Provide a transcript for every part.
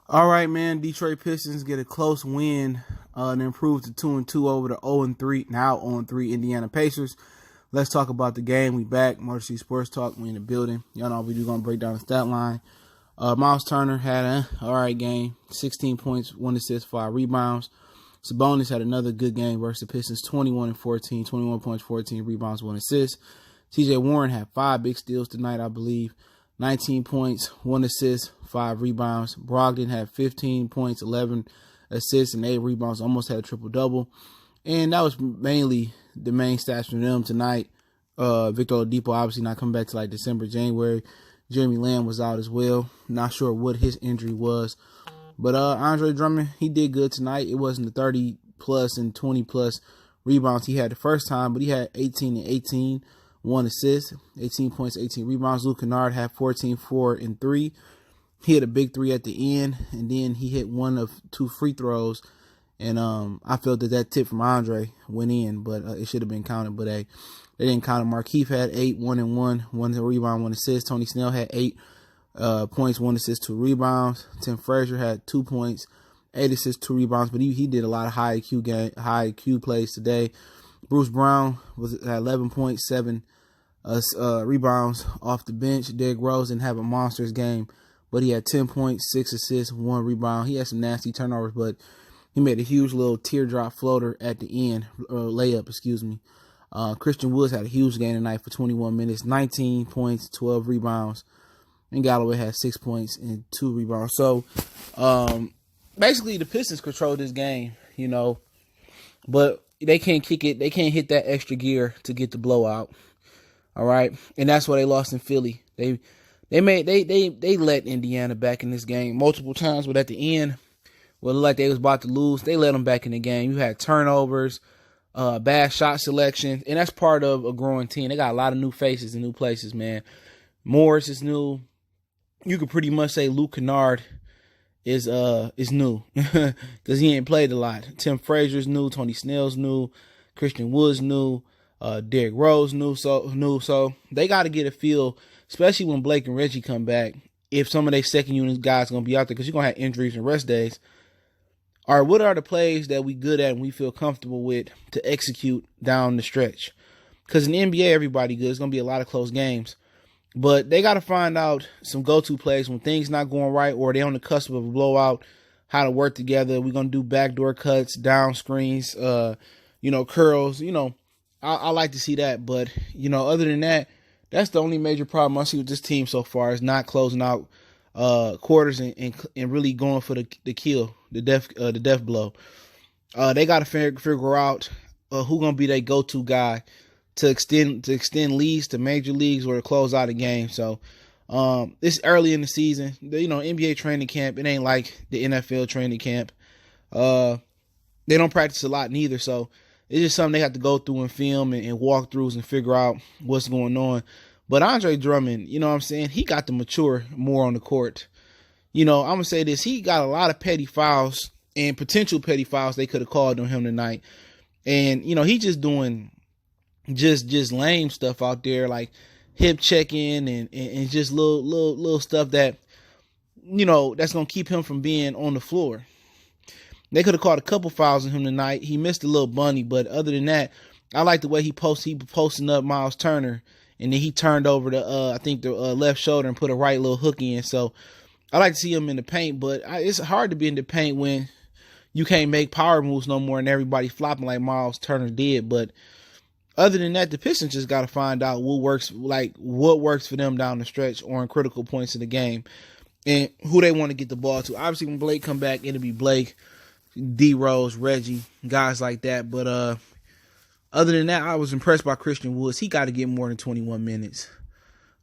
All right, man. Detroit Pistons get a close win and improve to 2-2 over the 0-3, now 0-3 Indiana Pacers. Let's talk about the game. We back. Motor City Sports Talk. We in the building. Y'all know we do gonna break down the stat line. Miles Turner had an all right game. 16 points, 1 assist, 5 rebounds. Sabonis had another good game versus the Pistons. 21 and 14, 21 points, 14 rebounds, 1 assist. TJ Warren had 5 big steals tonight, I believe. 19 points, 1 assist, 5 rebounds. Brogdon had 15 points, 11 assists, and 8 rebounds. Almost had a triple-double. And that was mainly the main stats from them tonight. Victor Oladipo obviously not coming back to like December, January. Jeremy Lamb was out as well. Not sure what his injury was. But Andre Drummond, he did good tonight. It wasn't the 30-plus and 20-plus rebounds he had the first time, but he had 18 and 18. 1 assist, 18 points, 18 rebounds. Luke Kennard had 14, 4, and 3. He hit a big 3 at the end, and then he hit 1 of 2 free throws. And I felt that tip from Andre went in, but it should have been counted. But they didn't count it. Markieff had 8, 1 and 1, 1 rebound, 1 assist. Tony Snell had 8 points, 1 assist, 2 rebounds. Tim Frazier had 2 points, 8 assists, 2 rebounds. But he did a lot of high IQ plays today. Bruce Brown was at 11.7 rebounds off the bench. Derrick Rose didn't have a monstrous game, but he had 10 points, 6 assists, 1 rebound. He had some nasty turnovers, but he made a huge little teardrop floater at the end, layup, excuse me. Christian Woods had a huge game tonight for 21 minutes, 19 points, 12 rebounds. And Galloway had 6 points and 2 rebounds. So, basically the Pistons controlled this game, but they can't kick it. They can't hit that extra gear to get the blowout. All right. And that's why they lost in Philly. They let Indiana back in this game multiple times, but at the end, well, it looked like they was about to lose. They let them back in the game. You had turnovers, bad shot selection, and that's part of a growing team. They got a lot of new faces and new places, man. Morris is new. You could pretty much say Luke Kennard is new because he ain't played a lot. Tim Frazier's new, Tony Snell's new, Christian Woods new, Derrick Rose new. So they got to get a feel, especially when Blake and Reggie come back. If some of their second unit guys gonna be out there, because you're gonna have injuries and rest days. All right, what are the plays that we good at and we feel comfortable with to execute down the stretch? Because in the NBA, everybody good. It's gonna be a lot of close games. But they got to find out some go-to plays when things not going right or they're on the cusp of a blowout, how to work together. We're going to do backdoor cuts, down screens, curls. I like to see that. But, other than that, that's the only major problem I see with this team so far is not closing out quarters and really going for the kill, the death blow. They got to figure out who going to be their go-to guy to extend leads to major leagues or to close out a game. So it's early in the season. NBA training camp, it ain't like the NFL training camp. They don't practice a lot neither. So it's just something they have to go through and film and walkthroughs and figure out what's going on. But Andre Drummond, you know what I'm saying? He got to mature more on the court. I'm going to say this. He got a lot of petty fouls and potential petty fouls they could have called on him tonight. And, he just doing just lame stuff out there, like hip checking and just little stuff that, that's going to keep him from being on the floor. They could have caught a couple fouls on him tonight. He missed a little bunny, but other than that, I like the way he posting up Miles Turner, and then he turned over the left shoulder and put a right little hook in. So I like to see him in the paint, but it's hard to be in the paint when you can't make power moves no more and everybody flopping like Miles Turner did. But other than that, the Pistons just got to find out what works for them down the stretch or in critical points of the game and who they want to get the ball to. Obviously, when Blake come back, it'll be Blake, D. Rose, Reggie, guys like that. But other than that, I was impressed by Christian Woods. He got to get more than 21 minutes.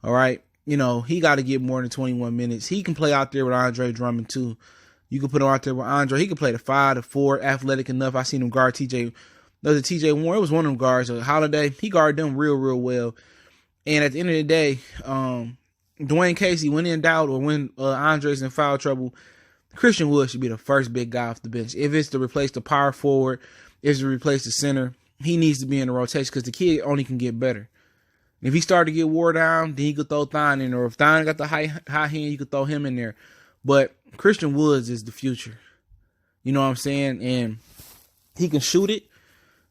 All right? He got to get more than 21 minutes. He can play out there with Andre Drummond, too. You can put him out there with Andre. He can play the 5, the 4, athletic enough. I seen him guard TJ Warren. It was one of them guards. Holiday, he guarded them real, real well. And at the end of the day, Dwayne Casey, when in doubt or when Andre's in foul trouble, Christian Wood should be the first big guy off the bench. If it's to replace the power forward, if it's to replace the center, he needs to be in the rotation because the kid only can get better. If he started to get wore down, then he could throw Thon in there. Or if Thon got the high hand, you could throw him in there. But Christian Woods is the future. You know what I'm saying? And he can shoot it.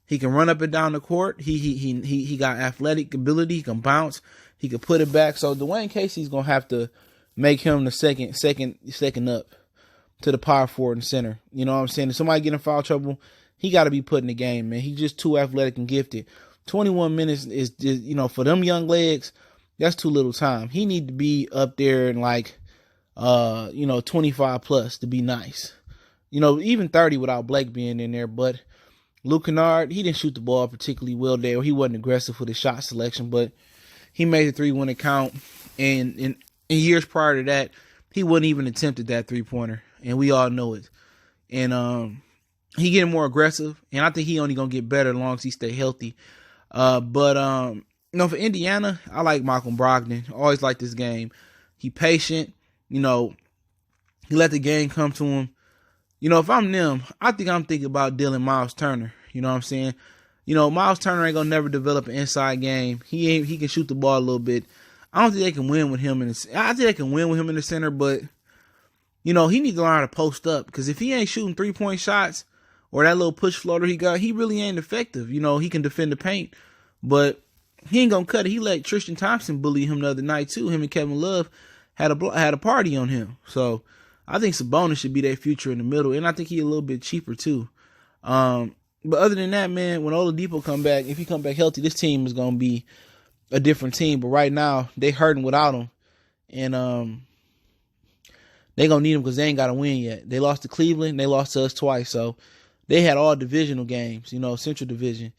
He can run up and down the court. He got athletic ability. He can bounce. He can put it back. So Dwayne Casey's gonna have to make him the second up to the power forward and center. You know what I'm saying? If somebody get in foul trouble, he got to be put in the game, man. He's just too athletic and gifted. 21 minutes is for them young legs, that's too little time. He need to be up there in 25 plus to be nice. Even 30 without Blake being in there. But Luke Kennard, he didn't shoot the ball particularly well there. He wasn't aggressive with his shot selection, but he made the three when it count. And in years prior to that, he wouldn't even attempted that 3-pointer, and we all know it. And he getting more aggressive, and I think he only gonna get better as long as he stay healthy. But for Indiana, I like Malcolm Brogdon. Always like this game. He patient. He let the game come to him. If I'm them, I think I'm thinking about dealing Miles Turner. You know what I'm saying? Miles Turner ain't gonna never develop an inside game. He can shoot the ball a little bit. I don't think they can win with him I think they can win with him in the center, but he needs to learn how to post up, because if he ain't shooting 3-point shots or that little push floater he got, he really ain't effective. He can defend the paint, but he ain't gonna cut it. He let Tristan Thompson bully him the other night too. Him and Kevin Love had a party on him. So I think Sabonis should be their future in the middle, and I think he's a little bit cheaper too. But other than that, man, when Oladipo come back, if he come back healthy, this team is gonna be a different team. But right now, they hurting without him, and they gonna need him because they ain't got to win yet. They lost to Cleveland, they lost to us twice, so they had all divisional games, Central Division,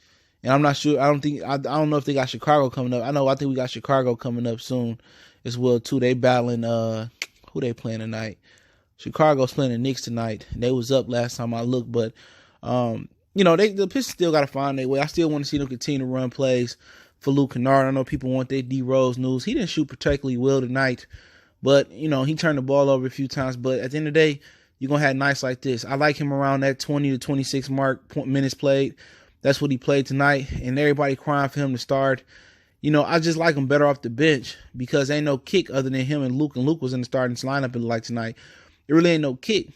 and I'm not sure. I don't know if they got Chicago coming up. I think we got Chicago coming up soon as well too. They battling who they playing tonight. Chicago's playing the Knicks tonight. They was up last time I looked, but the Pistons still got to find their way. I still want to see them continue to run plays for Luke Kennard. I know people want their D Rose news. He didn't shoot particularly well tonight, but he turned the ball over a few times. But at the end of the day, you're gonna have nights like this. I like him around that 20 to 26 minutes played. That's what he played tonight, and everybody crying for him to start. I just like him better off the bench because ain't no kick other than him and Luke was in the starting lineup tonight. It really ain't no kick.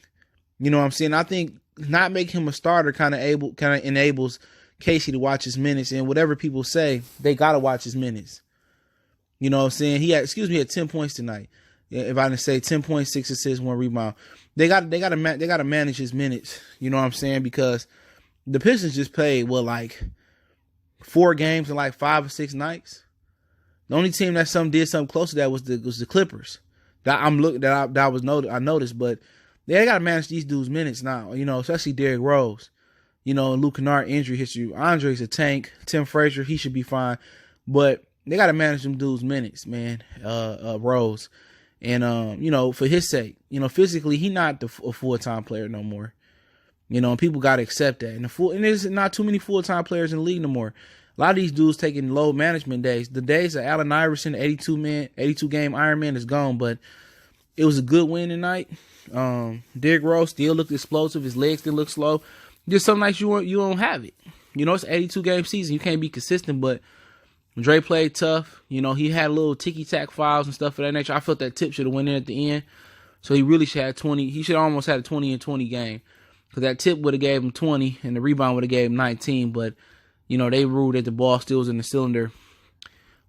You know what I'm saying? I think not making him a starter kind of enables Casey to watch his minutes, and whatever people say, they gotta watch his minutes. You know what I'm saying? He had 10 points tonight. If I didn't say 10 points, 6 assists, 1 rebound. They gotta manage his minutes. You know what I'm saying? Because the Pistons just played 4 games in 5 or 6 nights. The only team that did something close to that was the Clippers. I noticed, but they gotta manage these dudes' minutes now. Especially Derrick Rose. And Luke Kennard injury history. Andre's a tank. Tim Frazier, he should be fine, but they gotta manage them dudes' minutes, man. Rose, and for his sake, physically he not a full-time player no more. And people gotta accept that. And there's not too many full-time players in the league no more. A lot of these dudes taking load management days. The days of Allen Iverson, 82 game Iron Man is gone, but it was a good win tonight. Derrick Rose still looked explosive. His legs still look slow. Just some nights you don't have it. It's an 82 game season. You can't be consistent, but Dre played tough. He had little ticky-tack fouls and stuff of that nature. I felt that tip should have went in at the end. So he really should have 20. He should have almost had a 20 and 20 game. Because that tip would have gave him 20 and the rebound would have gave him 19. But, they ruled that the ball still was in the cylinder.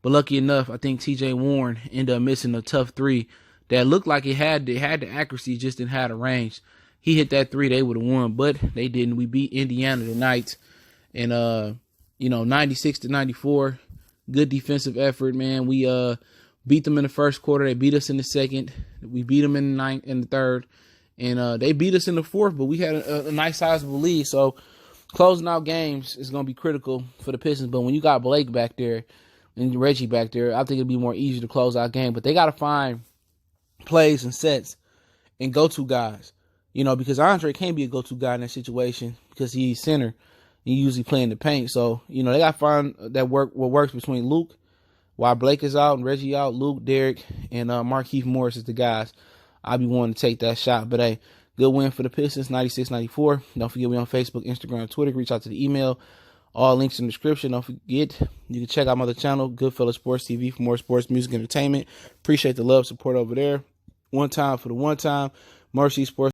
But lucky enough, I think T.J. Warren ended up missing a tough 3 that looked like it had the accuracy, just didn't have the range. He hit that 3, they would have won, but they didn't. We beat Indiana tonight, and 96-94. Good defensive effort, man. We beat them in the first quarter. They beat us in the second. We beat them in the third, and they beat us in the fourth. But we had a nice sizable lead. So closing out games is going to be critical for the Pistons. But when you got Blake back there and Reggie back there, I think it'll be more easy to close out game. But they got to find plays and sets and go-to guys. Because Andre can't be a go-to guy in that situation because he's center. He usually playing the paint. So, they got to find what works between Luke, while Blake is out and Reggie out, Luke, Derrick, and Markieff Morris is the guys. I'll be wanting to take that shot. But, hey, good win for the Pistons, 96-94. Don't forget we on Facebook, Instagram, and Twitter. Reach out to the email. All links in the description. Don't forget, you can check out my other channel, Goodfellas Sports TV, for more sports, music, entertainment. Appreciate the love, support over there. One time for the one time. Motor City Sports.